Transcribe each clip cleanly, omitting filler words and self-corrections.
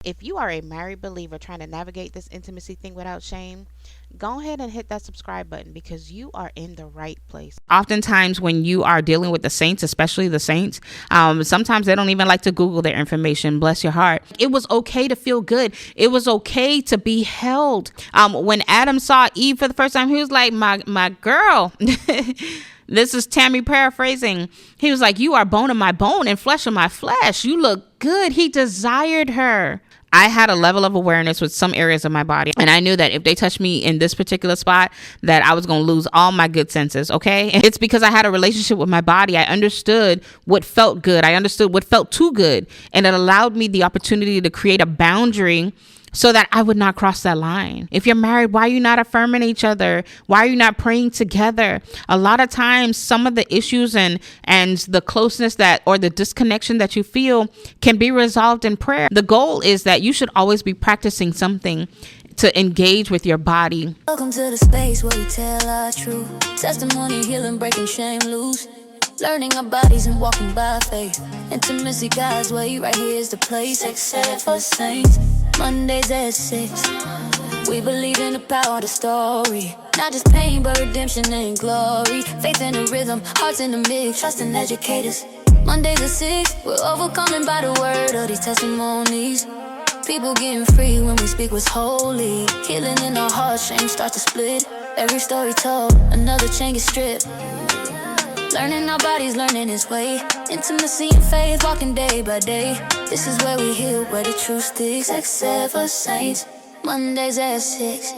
If you are a married believer trying to navigate this intimacy thing without shame, go ahead and hit that subscribe button because you are in the right place. Oftentimes, when you are dealing with the saints, especially the saints, sometimes they don't even like to Google their information. Bless your heart. It was okay to feel good. It was okay to be held. When Adam saw Eve for the first time, he was like, my girl. This is Tammy paraphrasing. He was like, you are bone of my bone and flesh of my flesh. You look good. He desired her. I had a level of awareness with some areas of my body. And I knew that if they touched me in this particular spot, that I was going to lose all my good senses. Okay. And it's because I had a relationship with my body. I understood what felt good. I understood what felt too good. And it allowed me the opportunity to create a boundary so that I would not cross that line. If you're married, why are you not affirming each other? Why are you not praying together? A lot of times, some of the issues and the closeness that, or the disconnection that you feel can be resolved in prayer. The goal is that you should always be practicing something to engage with your body. Welcome to the space where we tell our truth. Testimony, healing, breaking shame loose. Learning our bodies and walking by faith. Intimacy God's way, right here is the place. Sex Ed for Saints. Mondays at 6. We believe in the power of the story. Not just pain, but redemption and glory. Faith in the rhythm, hearts in the mix. Trust in educators. Mondays at 6. We're overcoming by the word of these testimonies. People getting free when we speak what's holy. Healing in our hearts, shame starts to split. Every story told, another chain gets stripped. Learning our bodies, learning His way. Intimacy and faith, walking day by day. This is where we heal, where the truth sticks. Sex Ed for Saints, Mondays at 6.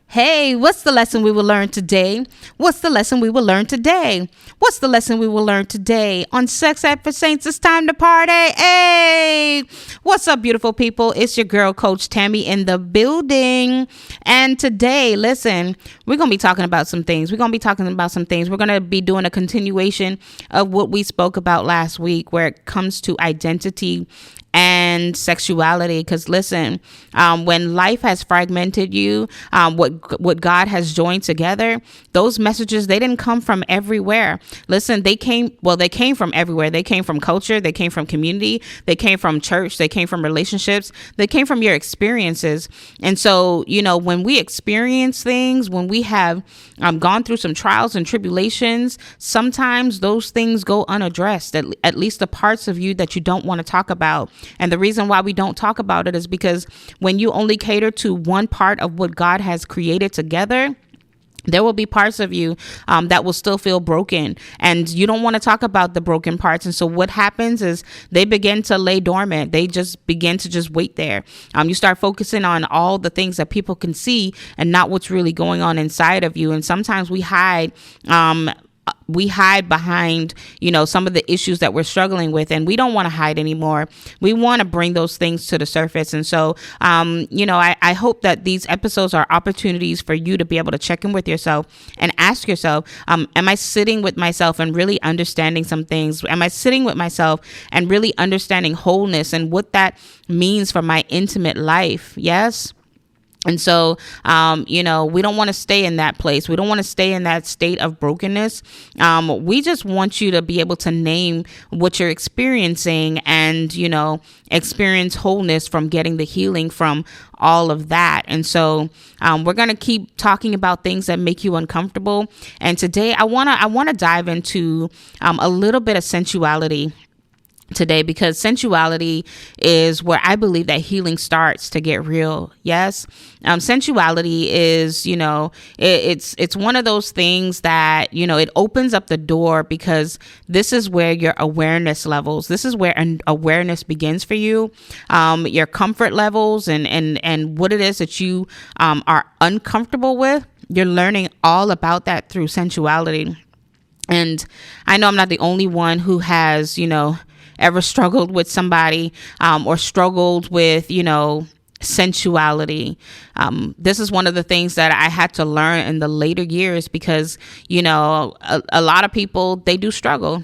Hey, what's the lesson we will learn today? What's the lesson we will learn today? What's the lesson we will learn today? On Sex Ed for Saints, it's time to party. Hey, what's up, beautiful people? It's your girl, Coach Tammy, in the building. And today, listen, we're going to be talking about some things. We're going to be doing a continuation of what we spoke about last week, where it comes to identity and sexuality. Because listen, when life has fragmented you, what God has joined together, those messages, they didn't come from everywhere. Listen, they came from everywhere. They came from culture, they came from community, they came from church, they came from relationships, they came from your experiences. And so, when we experience things, when we have gone through some trials and tribulations, sometimes those things go unaddressed, at least the parts of you that you don't want to talk about. And the reason why we don't talk about it is because when you only cater to one part of what God has created together, there will be parts of you that will still feel broken, and you don't want to talk about the broken parts. And so what happens is they begin to lay dormant. They just begin to just wait there. You start focusing on all the things that people can see and not what's really going on inside of you. And sometimes we hide behind, some of the issues that we're struggling with, and we don't want to hide anymore. We want to bring those things to the surface. And so, I hope that these episodes are opportunities for you to be able to check in with yourself and ask yourself, am I sitting with myself and really understanding some things? Am I sitting with myself and really understanding wholeness and what that means for my intimate life? Yes. And so, we don't want to stay in that place. We don't want to stay in that state of brokenness. We just want you to be able to name what you're experiencing and, experience wholeness from getting the healing from all of that. And so we're going to keep talking about things that make you uncomfortable. And today I want to dive into a little bit of sensuality today, because sensuality is where I believe that healing starts to get real. Yes. Sensuality is, it's one of those things that, it opens up the door, because this is where your awareness levels, this is where an awareness begins for you, your comfort levels and what it is that you are uncomfortable with. You're learning all about that through sensuality. And I know I'm not the only one who has, ever struggled with somebody or struggled with, sensuality. This is one of the things that I had to learn in the later years, because, a lot of people, they do struggle.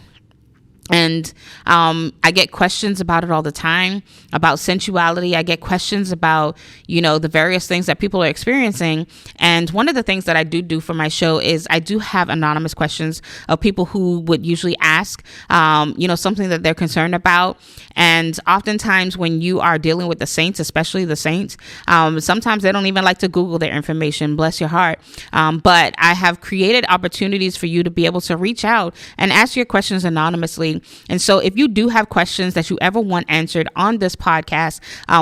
And I get questions about it all the time, about sensuality. I get questions about, the various things that people are experiencing. And one of the things that I do for my show is I do have anonymous questions of people who would usually ask, something that they're concerned about. And oftentimes when you are dealing with the saints, especially the saints, sometimes they don't even like to Google their information, bless your heart. But I have created opportunities for you to be able to reach out and ask your questions anonymously. And so if you do have questions that you ever want answered on this podcast,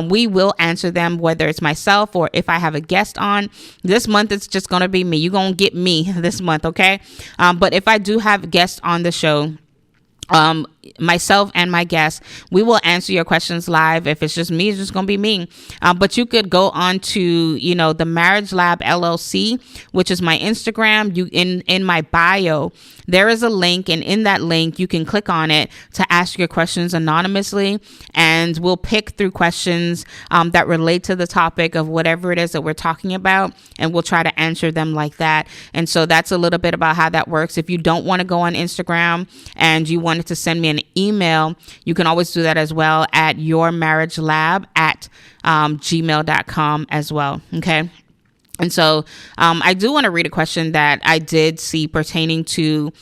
we will answer them, whether it's myself or if I have a guest on. This month, it's just going to be me. You're going to get me this month, okay? But if I do have guests on the show, myself and my guests, we will answer your questions live. If it's just me, it's just going to be me. But you could go on to, the Marriage Lab LLC, which is my Instagram. In my bio, there is a link, and in that link, you can click on it to ask your questions anonymously, and we'll pick through questions that relate to the topic of whatever it is that we're talking about, and we'll try to answer them like that. And so that's a little bit about how that works. If you don't want to go on Instagram and you wanted to send me an email, you can always do that as well at yourmarriagelab@gmail.com as well. Okay. And so I do want to read a question that I did see pertaining to,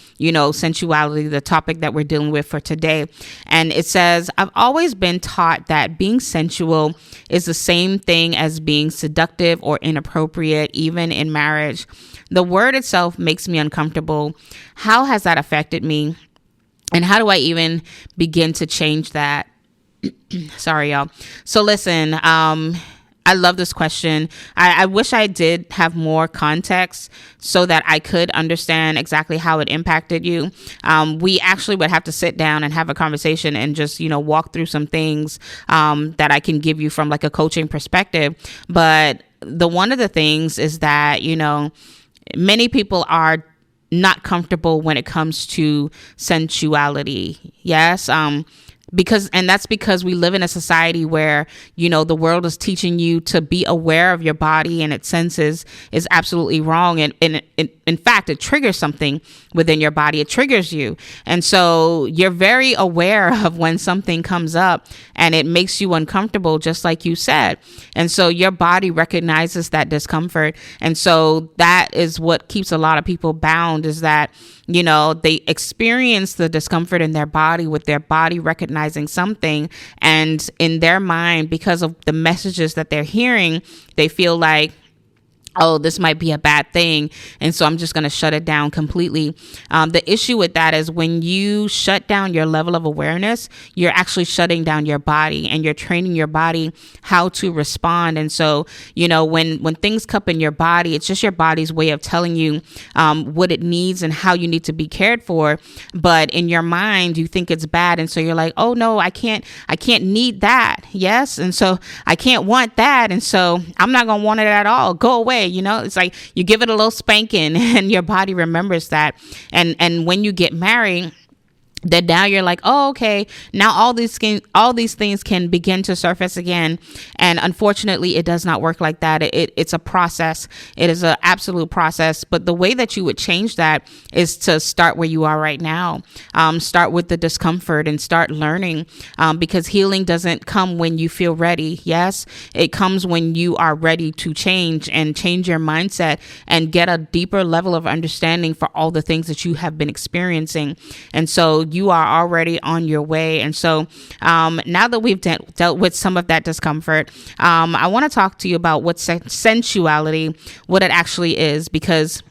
sensuality, the topic that we're dealing with for today. And it says, I've always been taught that being sensual is the same thing as being seductive or inappropriate, even in marriage. The word itself makes me uncomfortable. How has that affected me? And how do I even begin to change that? Sorry, y'all. So listen, I love this question. I wish I did have more context so that I could understand exactly how it impacted you. We actually would have to sit down and have a conversation and just, walk through some things that I can give you from like a coaching perspective. But one of the things is that, many people are not comfortable when it comes to sensuality. Yes. That's because we live in a society where, the world is teaching you to be aware of your body and its senses is absolutely wrong. And in fact, it triggers something within your body. It triggers you. And so you're very aware of when something comes up and it makes you uncomfortable, just like you said. And so your body recognizes that discomfort. And so that is what keeps a lot of people bound, is that, they experience the discomfort in their body with their body recognizing something. And in their mind, because of the messages that they're hearing, they feel like, oh, this might be a bad thing. And so I'm just going to shut it down completely. The issue with that is when you shut down your level of awareness, you're actually shutting down your body and you're training your body how to respond. And so, when things come up in your body, it's just your body's way of telling you what it needs and how you need to be cared for. But in your mind, you think it's bad. And so you're like, oh no, I can't need that. Yes. And so I can't want that. And so I'm not going to want it at all. Go away. It's like you give it a little spanking and your body remembers that. And when you get married, then now you're like, oh, okay, now all these things can begin to surface again. And unfortunately, it does not work like that. It's a process. It is an absolute process. But the way that you would change that is to start where you are right now. Start with the discomfort and start learning, because healing doesn't come when you feel ready. Yes, it comes when you are ready to change and change your mindset and get a deeper level of understanding for all the things that you have been experiencing. And so you are already on your way. And so now that we've dealt with some of that discomfort, I want to talk to you about what sensuality, what it actually is, because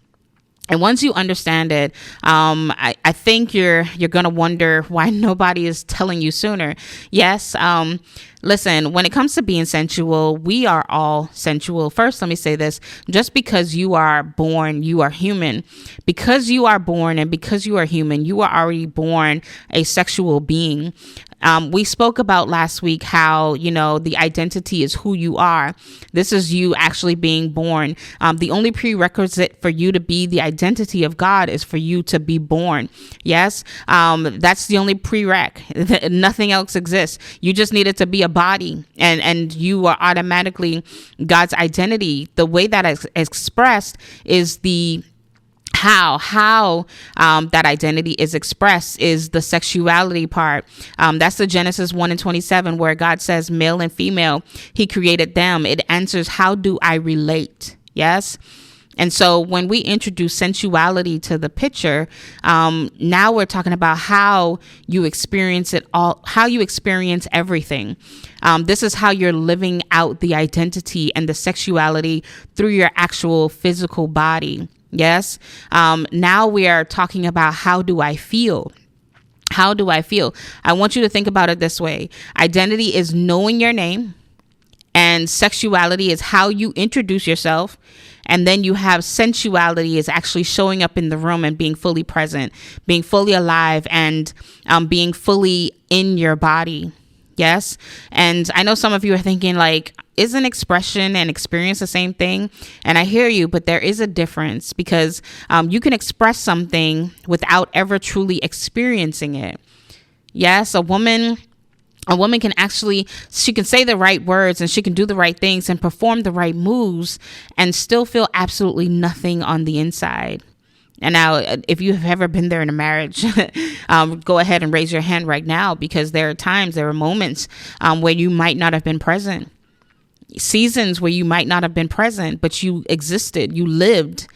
and once you understand it, I think you're going to wonder why nobody is telling you sooner. Yes. Listen, when it comes to being sensual, we are all sensual. First, let me say this. Just because you are born, you are human. Because you are born and because you are human, you are already born a sexual being. We spoke about last week how, the identity is who you are. This is you actually being born. The only prerequisite for you to be the identity of God is for you to be born. Yes. That's the only prereq. Nothing else exists. You just needed to be a body and you are automatically God's identity. The way that is expressed is the how that identity is expressed is the sexuality part. That's the Genesis 1:27, where God says male and female, he created them. It answers, how do I relate? Yes. And so when we introduce sensuality to the picture, now we're talking about how you experience it all, how you experience everything. This is how you're living out the identity and the sexuality through your actual physical body. Yes. Now we are talking about, how do I feel? How do I feel? I want you to think about it this way. Identity is knowing your name, and sexuality is how you introduce yourself. And then you have sensuality is actually showing up in the room and being fully present, being fully alive, and being fully in your body. Yes. And I know some of you are thinking, like, isn't expression and experience the same thing? And I hear you, but there is a difference, because you can express something without ever truly experiencing it. Yes. A woman can actually, she can say the right words and she can do the right things and perform the right moves and still feel absolutely nothing on the inside. And now, if you have ever been there in a marriage, go ahead and raise your hand right now, because there are moments where you might not have been present. Seasons where you might not have been present, but you existed, you lived.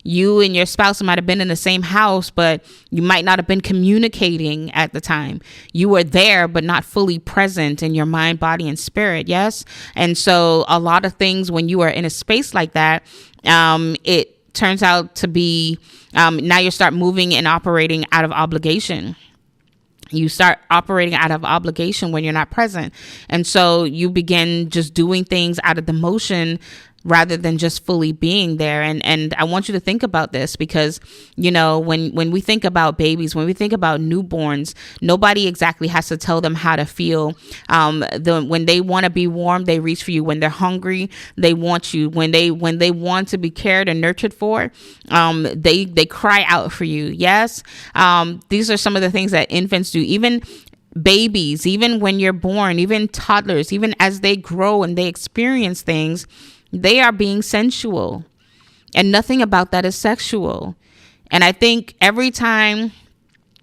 You and your spouse might have been in the same house, but you might not have been communicating at the time. You were there, but not fully present in your mind, body, and spirit. Yes. And so a lot of things, when you are in a space like that, it turns out to be, now you start moving and operating out of obligation. You start operating out of obligation when you're not present. And so you begin just doing things out of the motion rather than just fully being there. And I want you to think about this, because, you know, when we think about babies, when we think about newborns, nobody exactly has to tell them how to feel. When they want to be warm, they reach for you. When they're hungry, they want you. When they want to be cared and nurtured for, they cry out for you. Yes. These are some of the things that infants do. Even babies, even when you're born, even toddlers, even as they grow and they experience things, they are being sensual, and nothing about that is sexual. And I think every time,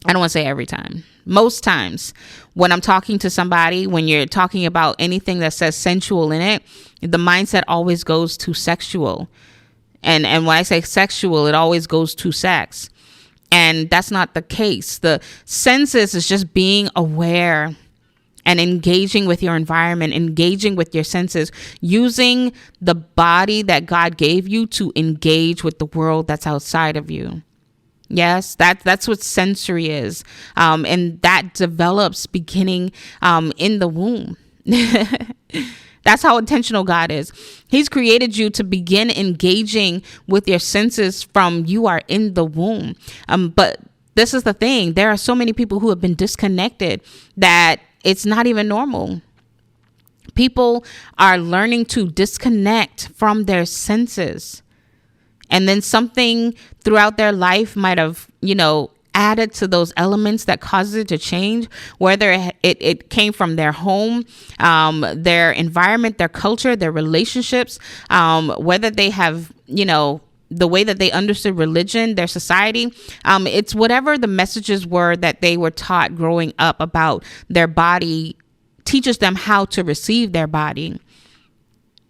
I don't want to say every time, most times when I'm talking to somebody, when you're talking about anything that says sensual in it, the mindset always goes to sexual. And when I say sexual, it always goes to sex. And that's not the case. The senses is just being aware and engaging with your environment, engaging with your senses, using the body that God gave you to engage with the world that's outside of you. Yes, that's what sensory is. And that develops beginning in the womb. That's how intentional God is. He's created you to begin engaging with your senses from you are in the womb. But this is the thing. There are so many people who have been disconnected that it's not even normal. People are learning to disconnect from their senses. And then something throughout their life might have, added to those elements that causes it to change, whether it came from their home, their environment, their culture, their relationships, whether they have, the way that they understood religion, their society. It's whatever the messages were that they were taught growing up about their body teaches them how to receive their body.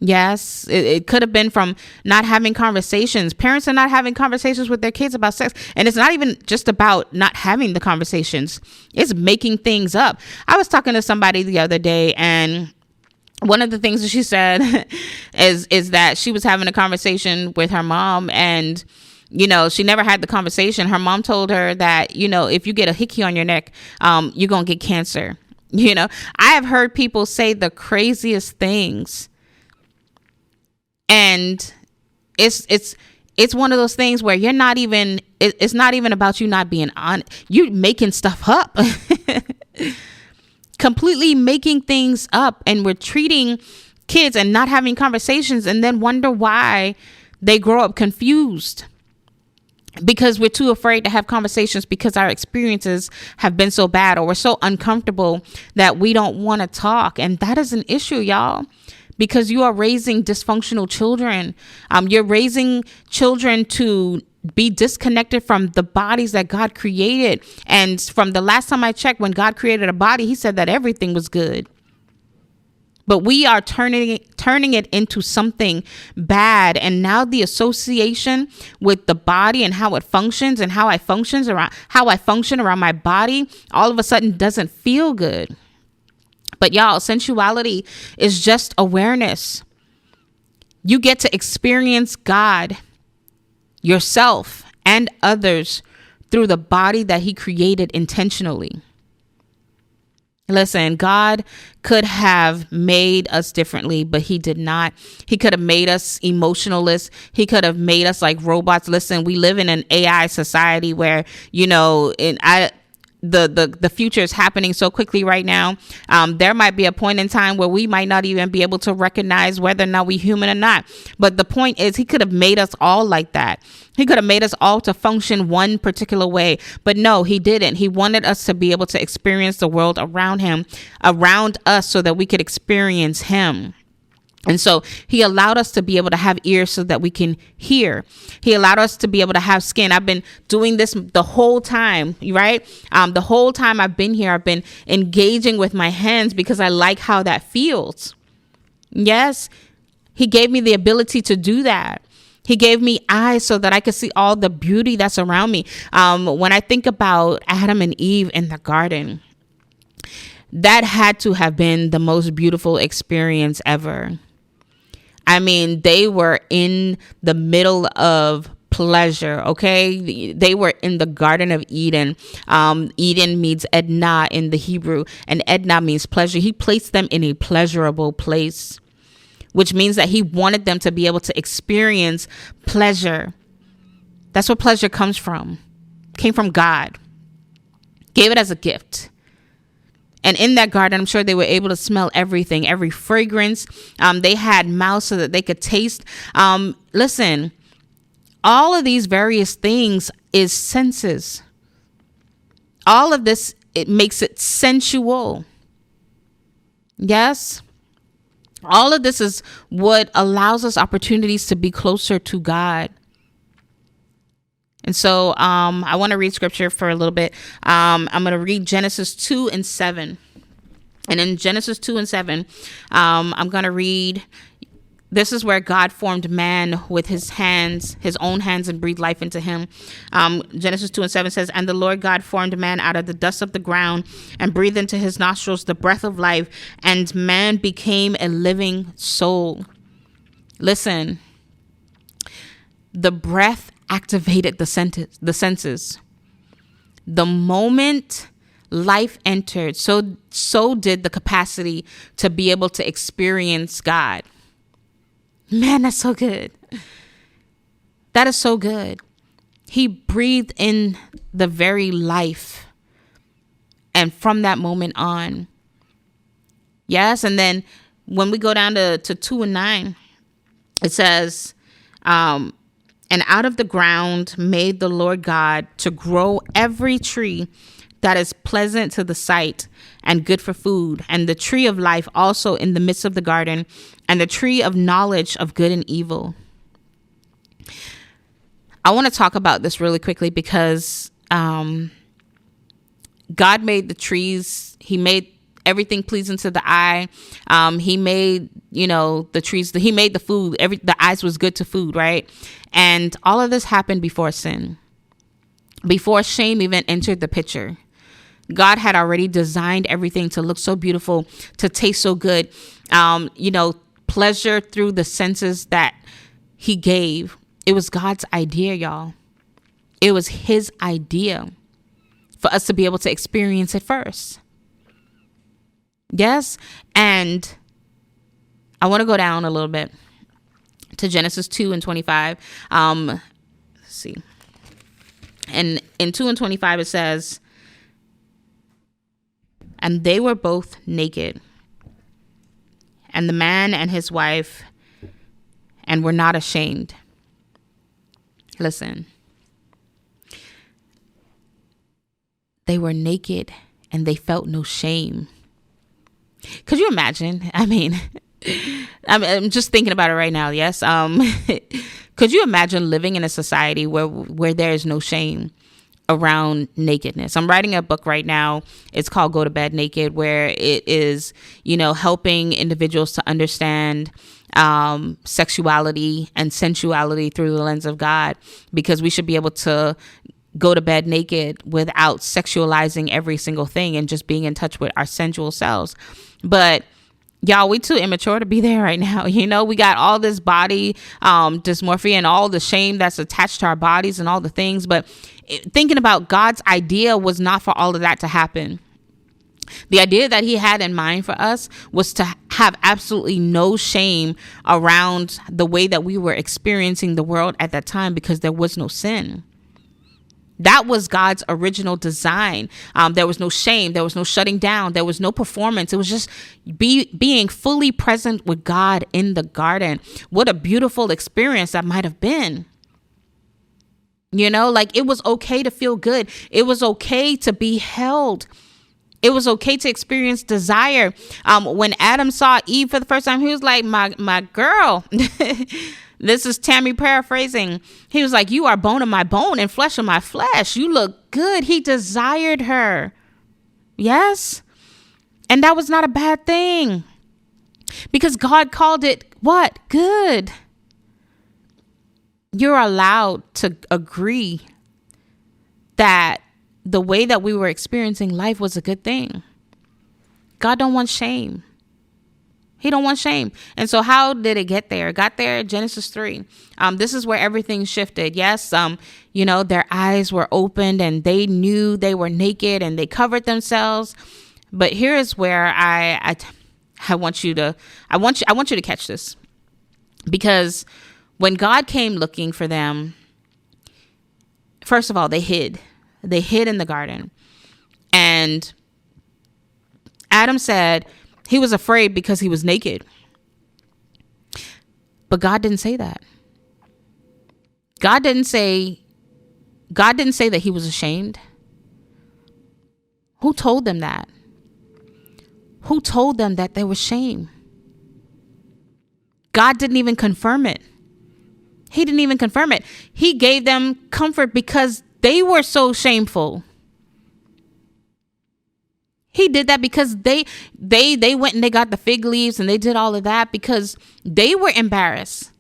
Yes, it could have been from not having conversations. Parents are not having conversations with their kids about sex. And it's not even just about not having the conversations. It's making things up. I was talking to somebody the other day, and one of the things that she said is that she was having a conversation with her mom, and, she never had the conversation. Her mom told her that, if you get a hickey on your neck, you're going to get cancer. I have heard people say the craziest things. And it's one of those things where you're not even, it's not even about you not being on, you're making stuff up. Completely making things up, and we're treating kids and not having conversations, and then wonder why they grow up confused, because we're too afraid to have conversations because our experiences have been so bad, or we're so uncomfortable that we don't want to talk. And that is an issue, y'all, because you are raising dysfunctional children. You're raising children to be disconnected from the bodies that God created. And from the last time I checked, when God created a body, he said that everything was good. But we are turning it into something bad. And now the association with the body and how it functions and how I function around my body, all of a sudden doesn't feel good. But y'all, sensuality is just awareness. You get to experience God, yourself, and others through the body that he created intentionally. Listen, God could have made us differently, but he did not. He could have made us emotionless. He could have made us like robots. Listen, we live in an AI society where, the future is happening so quickly right now. There might be a point in time where we might not even be able to recognize whether or not we're human or not. But the point is, he could have made us all like that. He could have made us all to function one particular way. But no, he didn't. He wanted us to be able to experience the world around us, so that we could experience him. And so he allowed us to be able to have ears so that we can hear. He allowed us to be able to have skin. I've been doing this the whole time, right? The whole time I've been here, I've been engaging with my hands because I like how that feels. Yes, he gave me the ability to do that. He gave me eyes so that I could see all the beauty that's around me. When I think about Adam and Eve in the garden, that had to have been the most beautiful experience ever. I mean, they were in the middle of pleasure, okay? They were in the Garden of Eden. Eden means Edna in the Hebrew, and Edna means pleasure. He placed them in a pleasurable place, which means that he wanted them to be able to experience pleasure. That's where pleasure comes from. Came from God. Gave it as a gift. And in that garden, I'm sure they were able to smell everything, every fragrance. They had mouths so that they could taste. Listen, all of these various things is senses. All of this, it makes it sensual. Yes. All of this is what allows us opportunities to be closer to God. And so I want to read scripture for a little bit. I'm going to read Genesis 2:7. And in Genesis 2:7, I'm going to read, this is where God formed man with his own hands, and breathed life into him. Genesis 2:7 says, "And the Lord God formed man out of the dust of the ground and breathed into his nostrils the breath of life, and man became a living soul." Listen, the breath activated the senses. The moment life entered, so did the capacity to be able to experience God. Man, that's so good. That is so good. He breathed in the very life. And from that moment on. Yes. And then when we go down to 2:9, it says, "And out of the ground made the Lord God to grow every tree that is pleasant to the sight and good for food, and the tree of life also in the midst of the garden, and the tree of knowledge of good and evil." I want to talk about this really quickly because God made the trees. He made everything pleasing to the eye. He made, the trees. He made the food. The eyes was good to food, right? And all of this happened before sin, before shame even entered the picture. God had already designed everything to look so beautiful, to taste so good. Pleasure through the senses that he gave. It was God's idea, y'all. It was his idea for us to be able to experience it first. Yes. And I want to go down a little bit to Genesis 2:25. Let's see. And in 2:25, it says, "And they were both naked, and the man and his wife, and were not ashamed." Listen. They were naked and they felt no shame. Could you imagine? I mean, I'm just thinking about it right now. Yes. Could you imagine living in a society where there is no shame around nakedness? I'm writing a book right now. It's called Go to Bed Naked, where it is, helping individuals to understand sexuality and sensuality through the lens of God, because we should be able to go to bed naked without sexualizing every single thing and just being in touch with our sensual selves. But y'all, we too immature to be there right now. We got all this body dysmorphia and all the shame that's attached to our bodies and all the things. But thinking about God's idea was not for all of that to happen. The idea that he had in mind for us was to have absolutely no shame around the way that we were experiencing the world at that time, because there was no sin. That was God's original design. There was no shame. There was no shutting down. There was no performance. It was just being fully present with God in the garden. What a beautiful experience that might have been. It was okay to feel good. It was okay to be held. It was okay to experience desire. When Adam saw Eve for the first time, he was like, my girl. This is Tammy paraphrasing. He was like, you are bone of my bone and flesh of my flesh. You look good. He desired her. Yes. And that was not a bad thing, because God called it what? Good. You're allowed to agree that the way that we were experiencing life was a good thing. God don't want shame. He don't want shame. And so how did it get there? It got there Genesis 3. This is where everything shifted. Yes, their eyes were opened and they knew they were naked and they covered themselves. But here is where I want you to catch this. Because when God came looking for them, first of all, they hid. They hid in the garden. And Adam said he was afraid because he was naked. But God didn't say that. God didn't say that he was ashamed. Who told them that? Who told them that there was shame? God didn't even confirm it. He didn't even confirm it. He gave them comfort because they were so shameful. He did that because they went and they got the fig leaves and they did all of that because they were embarrassed.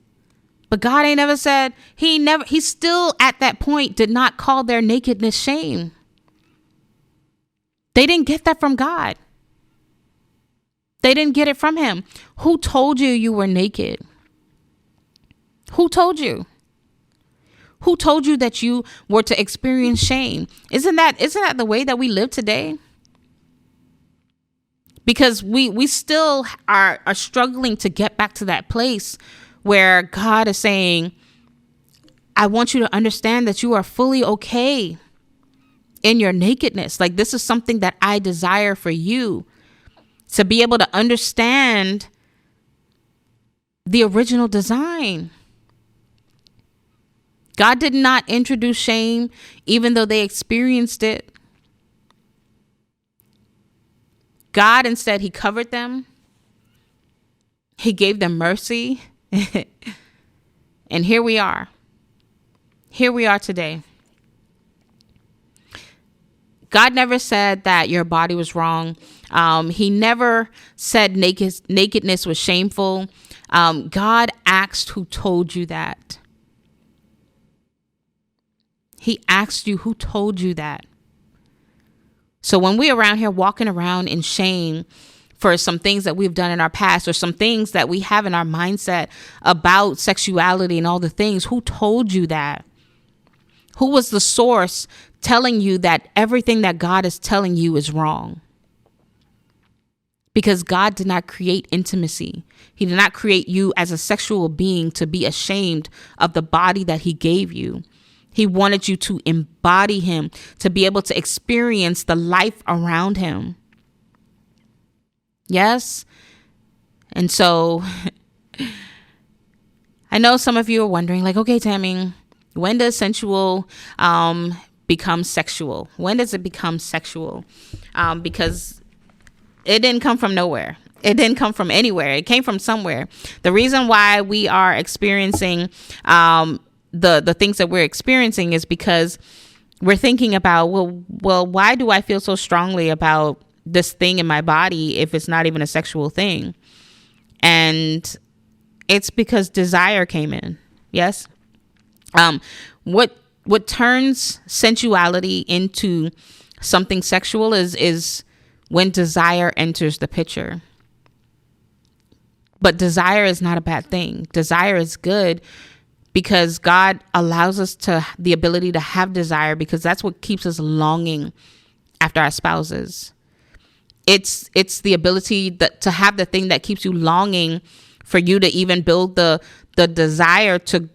But God ain't never said, he still at that point did not call their nakedness shame. They didn't get that from God. They didn't get it from him. Who told you were naked? Who told you? Who told you that you were to experience shame? Isn't that the way that we live today? Because we still are struggling to get back to that place where God is saying, I want you to understand that you are fully okay in your nakedness. Like, this is something that I desire for you, to be able to understand the original design. God did not introduce shame, even though they experienced it. God, instead, he covered them. He gave them mercy. And here we are. Here we are today. God never said that your body was wrong. He never said nakedness was shameful. God asked who told you that. He asked you who told you that. So when we're around here walking around in shame for some things that we've done in our past, or some things that we have in our mindset about sexuality and all the things, who told you that? Who was the source telling you that everything that God is telling you is wrong? Because God did not create intimacy. He did not create you as a sexual being to be ashamed of the body that he gave you. He wanted you to embody him, to be able to experience the life around him. Yes. And so I know some of you are wondering, like, okay, Tammy, when does sensual become sexual? When does it become sexual? Because it didn't come from nowhere. It didn't come from anywhere. It came from somewhere. The reason why we are experiencing the things that we're experiencing is because we're thinking about, well, why do I feel so strongly about this thing in my body if it's not even a sexual thing? And it's because desire came in. Yes. What turns sensuality into something sexual is when desire enters the picture. But desire is not a bad thing. Desire is good because God allows us the ability to have desire, because that's what keeps us longing after our spouses. It's the ability to have the thing that keeps you longing for you to even build the desire to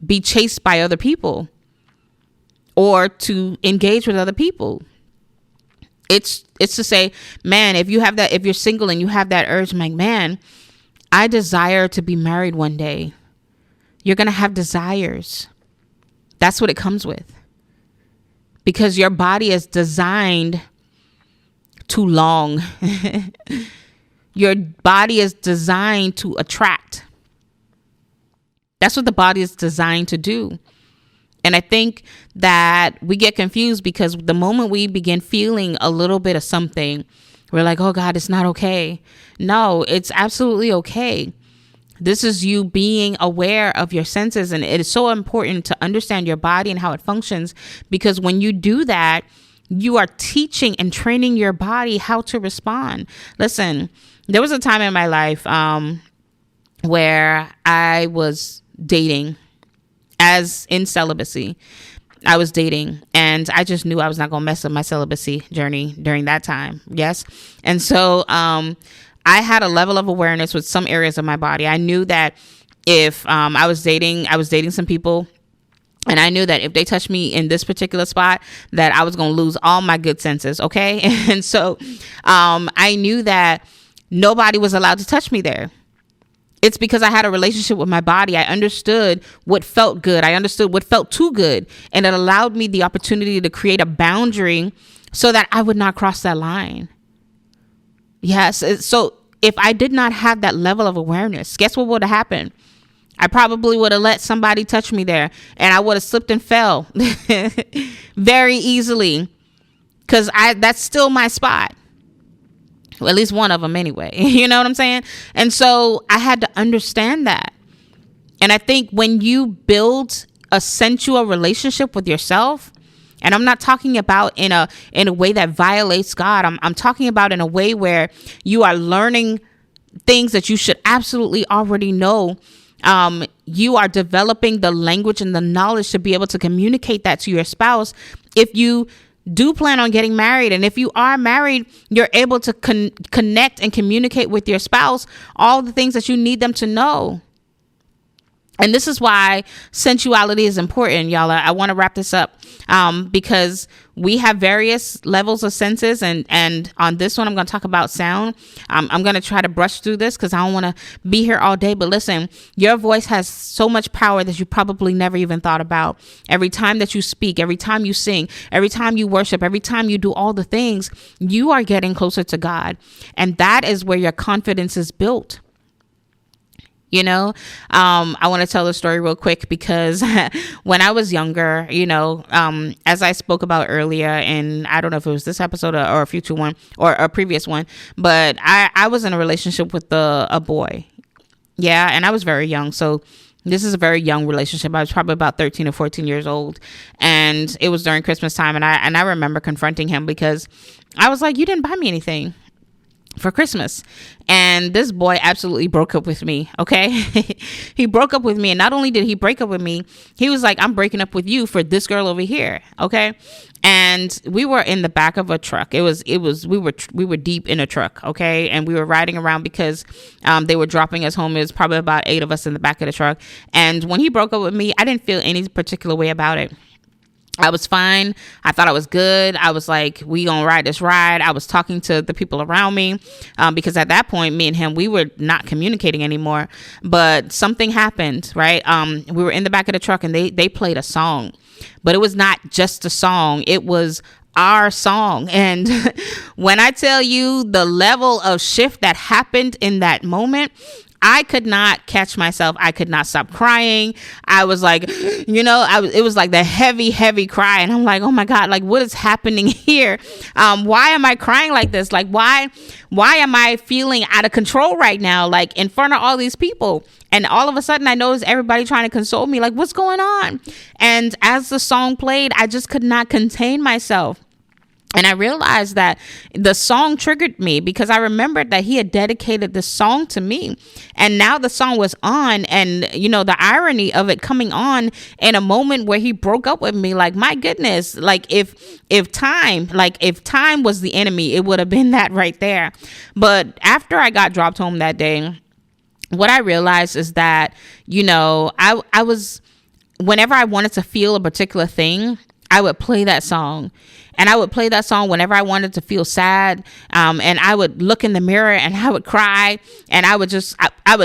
be chased by other people or to engage with other people. It's to say, man, if you're single and you have that urge, I'm like, man, I desire to be married one day. You're going to have desires. That's what it comes with. Because your body is designed to long. Your body is designed to attract. That's what the body is designed to do. And I think that we get confused because the moment we begin feeling a little bit of something, we're like, oh God, it's not okay. No, it's absolutely okay. This is you being aware of your senses. And it is so important to understand your body and how it functions, because when you do that, you are teaching and training your body how to respond. Listen, there was a time in my life where I was dating, as in celibacy. I was dating, and I just knew I was not going to mess up my celibacy journey during that time. Yes. And so I had a level of awareness with some areas of my body. I knew that if I was dating some people, and I knew that if they touched me in this particular spot, that I was going to lose all my good senses. Okay. And so I knew that nobody was allowed to touch me there. It's because I had a relationship with my body. I understood what felt good. I understood what felt too good. And it allowed me the opportunity to create a boundary so that I would not cross that line. Yes. So if I did not have that level of awareness, guess what would have happened? I probably would have let somebody touch me there, and I would have slipped and fell very easily, because that's still my spot. Well, at least one of them anyway. You know what I'm saying? And so I had to understand that. And I think when you build a sensual relationship with yourself, and I'm not talking about in a way that violates God. I'm talking about in a way where you are learning things that you should absolutely already know. You are developing the language and the knowledge to be able to communicate that to your spouse. If you do plan on getting married, and if you are married, you're able to connect and communicate with your spouse all the things that you need them to know. And this is why sensuality is important, y'all. I want to wrap this up because we have various levels of senses. And on this one, I'm going to talk about sound. I'm going to try to brush through this because I don't want to be here all day. But listen, your voice has so much power that you probably never even thought about. Every time that you speak, every time you sing, every time you worship, every time you do all the things, you are getting closer to God. And that is where your confidence is built. You know, I want to tell a story real quick because when I was younger, you know, as I spoke about earlier, and I don't know if it was this episode or a future one or a previous one, but I was in a relationship with a boy. Yeah. And I was very young. So this is a very young relationship. I was probably about 13 or 14 years old. And it was during Christmas time. And I remember confronting him because I was like, you didn't buy me anything for Christmas. And this boy absolutely broke up with me. Okay. He broke up with me. And not only did he break up with me, he was like, I'm breaking up with you for this girl over here. Okay. And we were in the back of a truck. We were deep in a truck. Okay. And we were riding around because they were dropping us home. It was probably about 8 of us in the back of the truck. And when he broke up with me, I didn't feel any particular way about it. I was fine. I thought I was good. I was like, we gonna ride this ride. I was talking to the people around me because at that point, me and him, we were not communicating anymore. But something happened, right? We were in the back of the truck and they played a song. But it was not just a song. It was our song. And when I tell you the level of shift that happened in that moment, I could not catch myself. I could not stop crying. I was like, it was like the heavy cry. And I'm like, oh my God, like what is happening here? Why am I crying like this? Like, why am I feeling out of control right now? Like in front of all these people. And all of a sudden I noticed everybody trying to console me. Like, what's going on? And as the song played, I just could not contain myself. And I realized that the song triggered me because I remembered that he had dedicated the song to me. And now the song was on, and, the irony of it coming on in a moment where he broke up with me, like, my goodness, like if time was the enemy, it would have been that right there. But after I got dropped home that day, what I realized is that, I was, whenever I wanted to feel a particular thing, I would play that song. And I would play that song whenever I wanted to feel sad. And I would look in the mirror and I would cry. And I would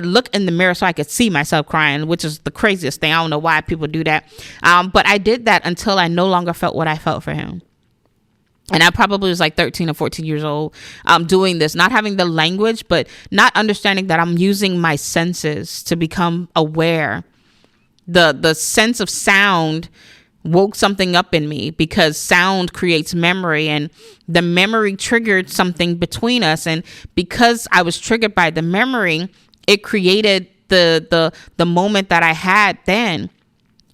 look in the mirror so I could see myself crying, which is the craziest thing. I don't know why people do that. But I did that until I no longer felt what I felt for him. And I probably was like 13 or 14 years old, doing this, not having the language, but not understanding that I'm using my senses to become aware. The sense of sound woke something up in me because sound creates memory, and the memory triggered something between us. And because I was triggered by the memory, it created the moment that I had then.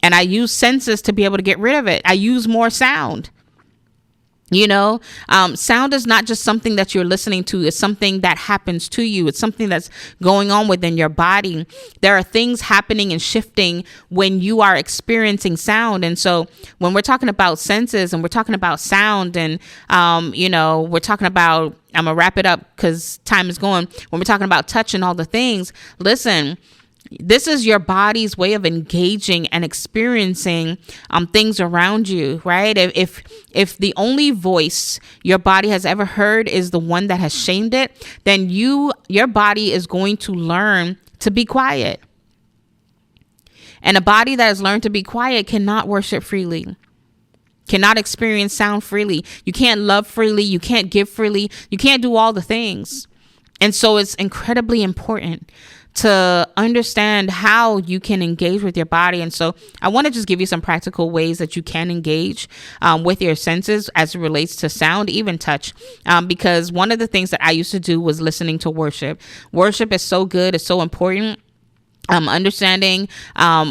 And I use senses to be able to get rid of it. I use more sound. Sound is not just something that you're listening to. It's something that happens to you. It's something that's going on within your body. There are things happening and shifting when you are experiencing sound. And so when we're talking about senses and we're talking about sound and, we're talking about, I'm going to wrap it up because time is going. When we're talking about touch and all the things, listen, this is your body's way of engaging and experiencing things around you, right? If the only voice your body has ever heard is the one that has shamed it, then your body is going to learn to be quiet. And a body that has learned to be quiet cannot worship freely, cannot experience sound freely. You can't love freely. You can't give freely. You can't do all the things. And so it's incredibly important to understand how you can engage with your body. And so I want to just give you some practical ways that you can engage with your senses as it relates to sound, even touch, because one of the things that I used to do was listening to worship. Worship is so good. It's so important. Understanding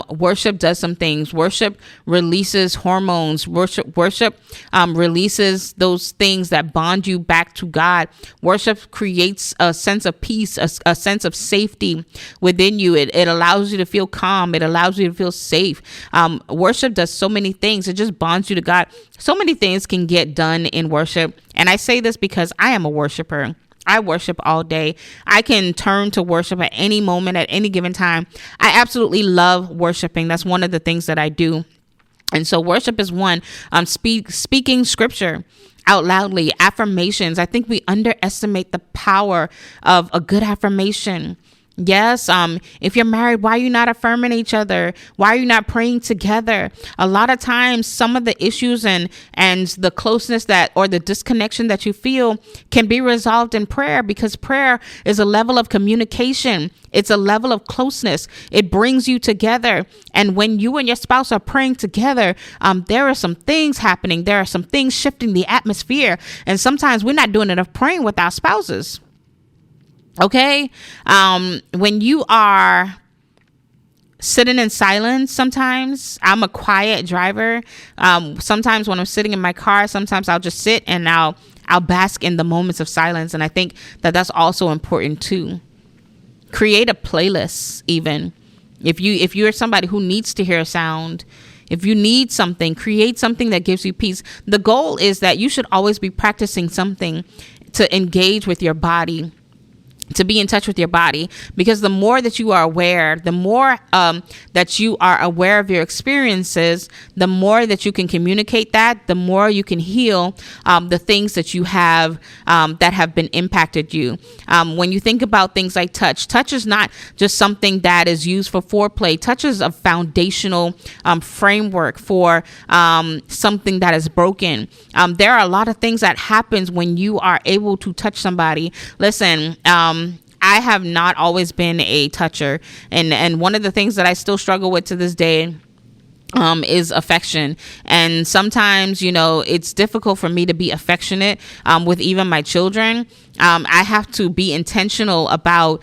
worship does some things. Worship releases hormones. Worship releases those things that bond you back to God. Worship creates a sense of peace, a sense of safety within you. It allows you to feel calm. It allows you to feel safe. Worship does so many things. It just bonds you to God. So many things can get done in worship. And I say this because I am a worshiper. I worship all day. I can turn to worship at any moment, at any given time. I absolutely love worshiping. That's one of the things that I do. And so worship is one. Speaking scripture out loudly, affirmations. I think we underestimate the power of a good affirmation. Yes. If you're married, why are you not affirming each other? Why are you not praying together? A lot of times, some of the issues and the closeness or the disconnection that you feel can be resolved in prayer, because prayer is a level of communication. It's a level of closeness. It brings you together. And when you and your spouse are praying together, there are some things happening. There are some things shifting the atmosphere. And sometimes we're not doing enough praying with our spouses. Okay. When you are sitting in silence, sometimes I'm a quiet driver. Sometimes when I'm sitting in my car, sometimes I'll just sit and I'll bask in the moments of silence. And I think that that's also important too. Create a playlist. Even if you're somebody who needs to hear a sound, if you need something, create something that gives you peace. The goal is that you should always be practicing something to engage with your body. to be in touch with your body, because the more that you are aware, the more that you are aware of your experiences, the more that you can communicate that, the more you can heal the things that you have that have been impacted you. When you think about things like touch is not just something that is used for foreplay. Touch is a foundational framework for something that is broken. There are a lot of things that happens when you are able to touch somebody. Listen, I have not always been a toucher, and one of the things that I still struggle with to this day is affection. And sometimes, it's difficult for me to be affectionate with even my children. I have to be intentional about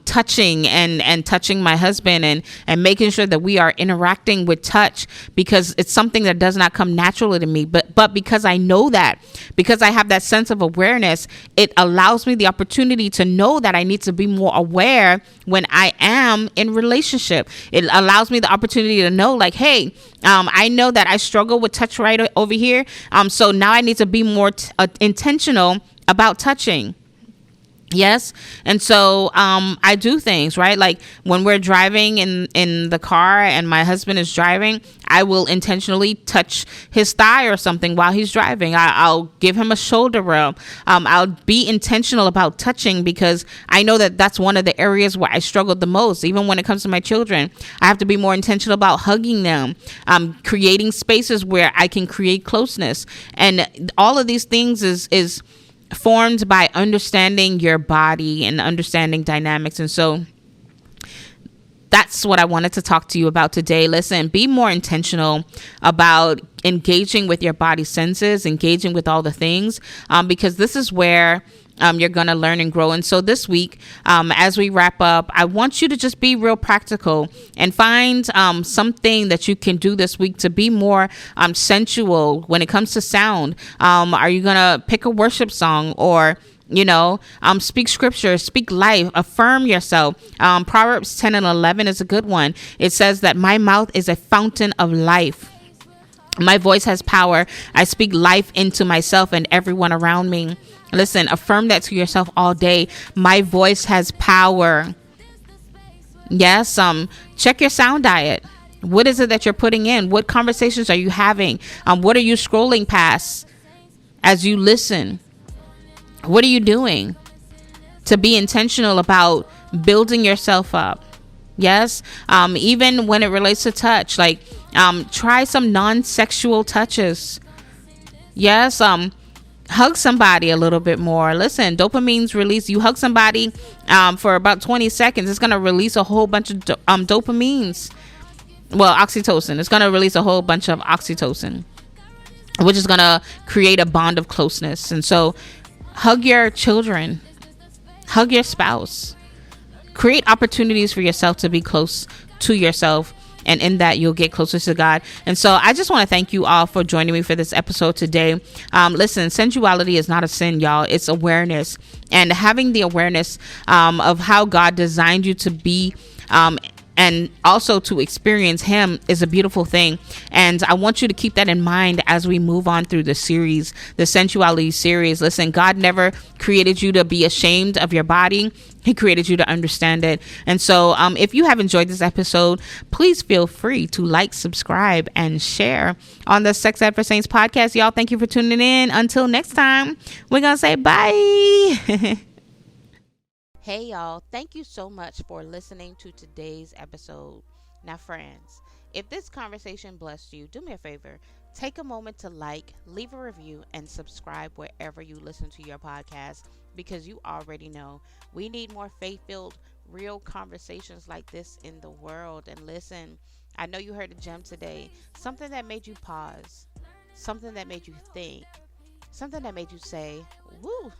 touching and touching my husband and making sure that we are interacting with touch, because it's something that does not come naturally to me. But because I know that, because I have that sense of awareness, it allows me the opportunity to know that I need to be more aware when I am in relationship. It allows me the opportunity to know, like, hey, I know that I struggle with touch right over here. So now I need to be more intentional about touching. Yes. And so I do things, right? Like when we're driving in the car and my husband is driving, I will intentionally touch his thigh or something while he's driving. I'll give him a shoulder rub. I'll be intentional about touching, because I know that that's one of the areas where I struggle the most. Even when it comes to my children, I have to be more intentional about hugging them, creating spaces where I can create closeness. And all of these things is formed by understanding your body and understanding dynamics. And so that's what I wanted to talk to you about today. Listen, be more intentional about engaging with your body senses, engaging with all the things, because this is where you're going to learn and grow. And so this week, as we wrap up, I want you to just be real practical and find something that you can do this week to be more sensual when it comes to sound. Are you going to pick a worship song, or speak scripture, speak life, affirm yourself? Proverbs 10:11 is a good one. It says that my mouth is a fountain of life. My voice has power. I speak life into myself and everyone around me. Listen, affirm that to yourself all day. My voice has power. Yes. Check your sound diet. What is it that you're putting in? What conversations are you having? What are you scrolling past as you listen? What are you doing to be intentional about building yourself up? Yes. Even when it relates to touch, like try some non-sexual touches. Yes. Hug somebody a little bit more. Listen, dopamine's released. You hug somebody for about 20 seconds, it's going to release a whole bunch of dopamines. Well, oxytocin. It's going to release a whole bunch of oxytocin, which is going to create a bond of closeness. And so hug your children, hug your spouse, create opportunities for yourself to be close to yourself. And in that, you'll get closer to God. And so I just want to thank you all for joining me for this episode today. Listen, sensuality is not a sin, y'all. It's awareness. And having the awareness of how God designed you to be and also to experience him is a beautiful thing. And I want you to keep that in mind as we move on through the series, the sensuality series. Listen, God never created you to be ashamed of your body. He created you to understand it. And so if you have enjoyed this episode, please feel free to like, subscribe, and share on the Sex Ed for Saints podcast. Y'all, thank you for tuning in. Until next time, we're going to say bye. Hey, y'all. Thank you so much for listening to today's episode. Now, friends, if this conversation blessed you, do me a favor. Take a moment to leave a review, and subscribe wherever you listen to your podcast, because you already know we need more faith-filled, real conversations like this in the world. And listen, I know you heard a gem today, something that made you pause, something that made you think, something that made you say, woo,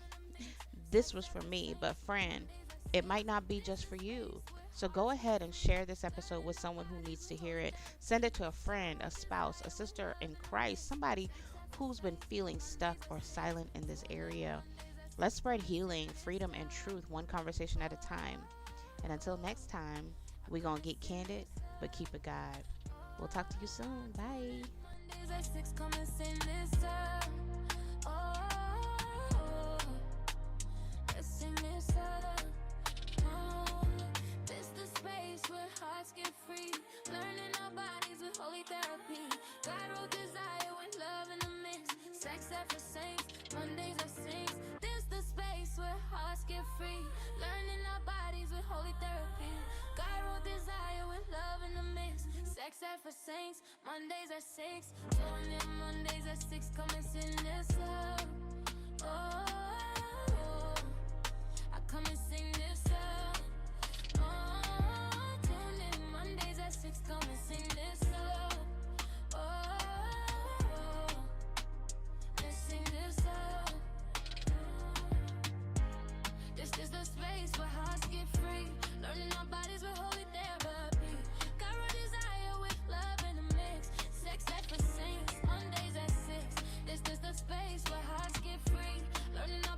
this was for me. But friend, it might not be just for you. So go ahead and share this episode with someone who needs to hear it. Send it to a friend, a spouse, a sister in Christ, somebody who's been feeling stuck or silent in this area. Let's spread healing, freedom, and truth one conversation at a time. And until next time, we're going to get candid, but keep it God. We'll talk to you soon. Bye. Let's sing this up. where hearts get free. Learning our bodies with holy therapy. God wrote desire with love in the mix. Sex ed for saints, Mondays at 6. This the space where hearts get free. Learning our bodies with holy therapy. God wrote desire with love in the mix. Sex ed for saints, Mondays at 6. Doing it Mondays at 6. Come and sing this love. Oh, I come and sing this love. Oh, tune in Mondays at 6. Come and sing this love. Oh, let's sing this love. This is the space where hearts get free. Learning our bodies with holy therapy. God wrote desire with love in the mix. Sex ed for saints, Mondays at 6. This is the space where hearts get free. Learning our